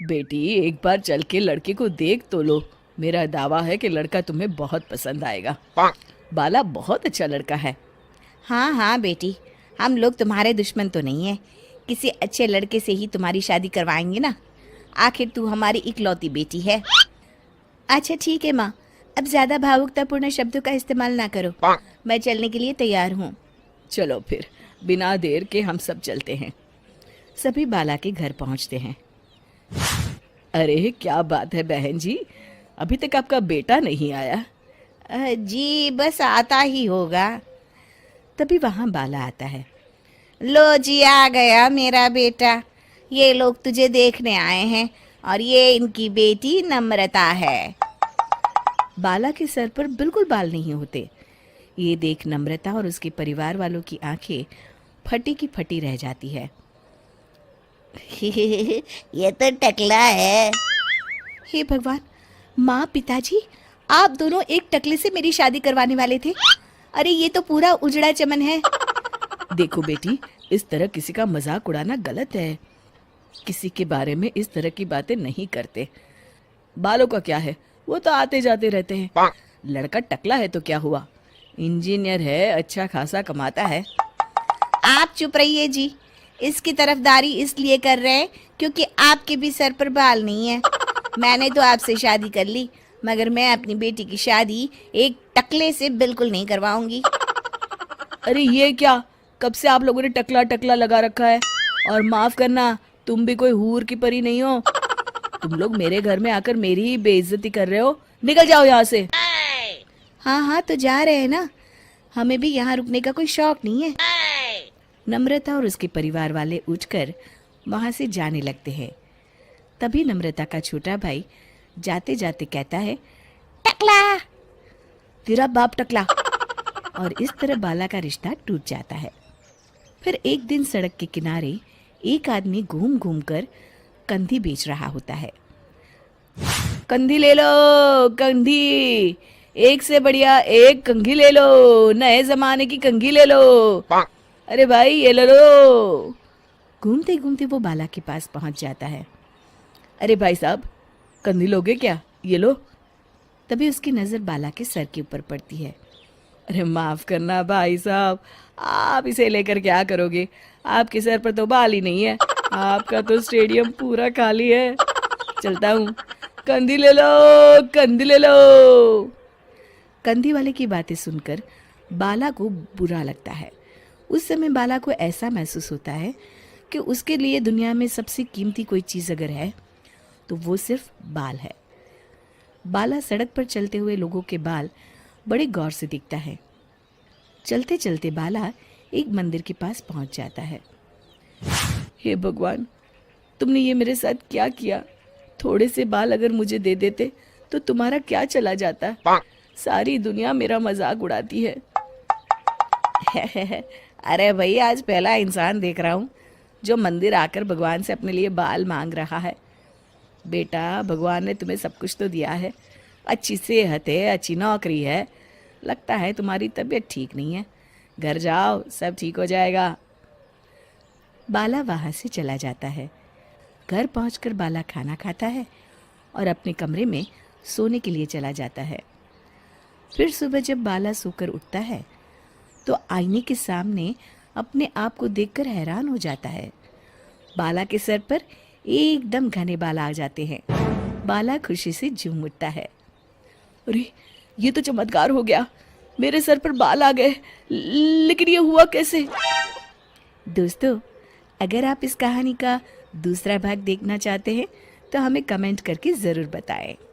बेटी एक बार चल के लड़के को देख तो लो। मेरा दावा है कि लड़का तुम्हें बहुत पसंद आएगा। बाला बहुत अच्छा लड़का है। हाँ हाँ बेटी, हम लोग तुम्हारे दुश्मन तो नहीं है। किसी अच्छे लड़के से ही तुम्हारी शादी करवाएंगे ना। आखिर तू हमारी इकलौती बेटी है। अच्छा ठीक है माँ, अब ज़्यादा भावुकतापूर्ण शब्दों का इस्तेमाल ना करो। मैं चलने के लिए तैयार हूँ। चलो फिर, बिना देर के हम सब चलते हैं। सभी बाला के घर पहुंचते हैं। अरे क्या बात है बहन जी, अभी तक आपका बेटा नहीं आया? जी बस आता ही होगा। तभी वहां बाला आता है। लो जी, आ गया मेरा बेटा। ये लोग तुझे देखने आए हैं और ये इनकी बेटी नम्रता है। बाला के सर पर बिल्कुल बाल नहीं होते। ये देख नम्रता और उसके परिवार वालों की आंखें फटी की फटी रह जाती है। ये तो टकला है। हे भगवान, माँ पिताजी, आप दोनों एक टकले से मेरी शादी करवाने वाले थे। अरे ये तो पूरा उजड़ा चमन है। देखो बेटी, इस तरह किसी का मजाक उड़ाना गलत है। किसी के बारे में इस तरह की बातें नहीं करते। बालों का क्या है, वो तो आते जाते रहते हैं। लड़का टकला है तो क्या हुआ, इंजीनियर है, अच्छा खासा कमाता है। आप चुप रहिए जी। इसकी तरफदारी इसलिए कर रहे हैं क्योंकि आपके भी सर पर बाल नहीं है। मैंने तो आपसे शादी कर ली, मगर मैं अपनी बेटी की शादी एक टकले से बिल्कुल नहीं करवाऊंगी। अरे ये क्या, कब से आप लोगों ने टकला टकला लगा रखा है? और माफ करना, तुम भी कोई हूर की परी नहीं हो। तुम लोग मेरे घर में आकर मेरी ही बेइज्जती कर रहे हो। निकल जाओ यहाँ से। हाँ हाँ तो जा रहे हैं ना, हमें भी यहाँ रुकने का कोई शौक नहीं है। नम्रता और उसके परिवार वाले उठकर वहां से जाने लगते हैं। तभी नम्रता का छोटा भाई जाते जाते कहता है, टकला। तेरा बाप टकला। और इस तरह बाला का रिश्ता टूट जाता है। फिर एक दिन सड़क के किनारे एक आदमी घूम घूम कर कंधी बेच रहा होता है। कंधी ले लो, कंधी, एक से बढ़िया एक कंघी ले लो, नए जमाने की कंघी ले लो। अरे भाई ये ले लो। घूमते घूमते वो बाला के पास पहुंच जाता है। अरे भाई साहब, कंधी लोगे क्या? ये लो। तभी उसकी नजर बाला के सर के ऊपर पड़ती है। अरे माफ करना भाई साहब, आप इसे लेकर क्या करोगे? आपके सर पर तो बाल ही नहीं है, आपका तो स्टेडियम पूरा खाली है। चलता हूँ, कंधी ले लो, कंधी ले लो। कंधी वाले की बातें सुनकर बाला को बुरा लगता है। उस समय बाला को ऐसा महसूस होता है कि उसके लिए दुनिया में सबसे कीमती कोई चीज़ अगर है तो वो सिर्फ बाल है। बाला सड़क पर चलते हुए लोगों के बाल बड़े गौर से दिखता है। चलते चलते बाला एक मंदिर के पास पहुंच जाता है। हे भगवान, तुमने ये मेरे साथ क्या किया? थोड़े से बाल अगर मुझे दे देते तो तुम्हारा क्या चला जाता? सारी दुनिया मेरा मजाक उड़ाती है। अरे भाई, आज पहला इंसान देख रहा हूँ जो मंदिर आकर भगवान से अपने लिए बाल मांग रहा है। बेटा, भगवान ने तुम्हें सब कुछ तो दिया है, अच्छी सेहत है, अच्छी नौकरी है। लगता है तुम्हारी तबीयत ठीक नहीं है। घर जाओ, सब ठीक हो जाएगा। बाला वहाँ से चला जाता है। घर पहुंचकर बाला खाना खाता है और अपने कमरे में सोने के लिए चला जाता है। फिर सुबह जब बाला सोकर उठता है तो आईने के सामने अपने आप को देखकर हैरान हो जाता है। बाला के सर पर एकदम घने बाल आ जाते हैं। बाला खुशी से झूम उठता है। अरे ये तो चमत्कार हो गया, मेरे सर पर बाल आ गए। लेकिन ये हुआ कैसे? दोस्तों, अगर आप इस कहानी का दूसरा भाग देखना चाहते हैं तो हमें कमेंट करके ज़रूर बताएं।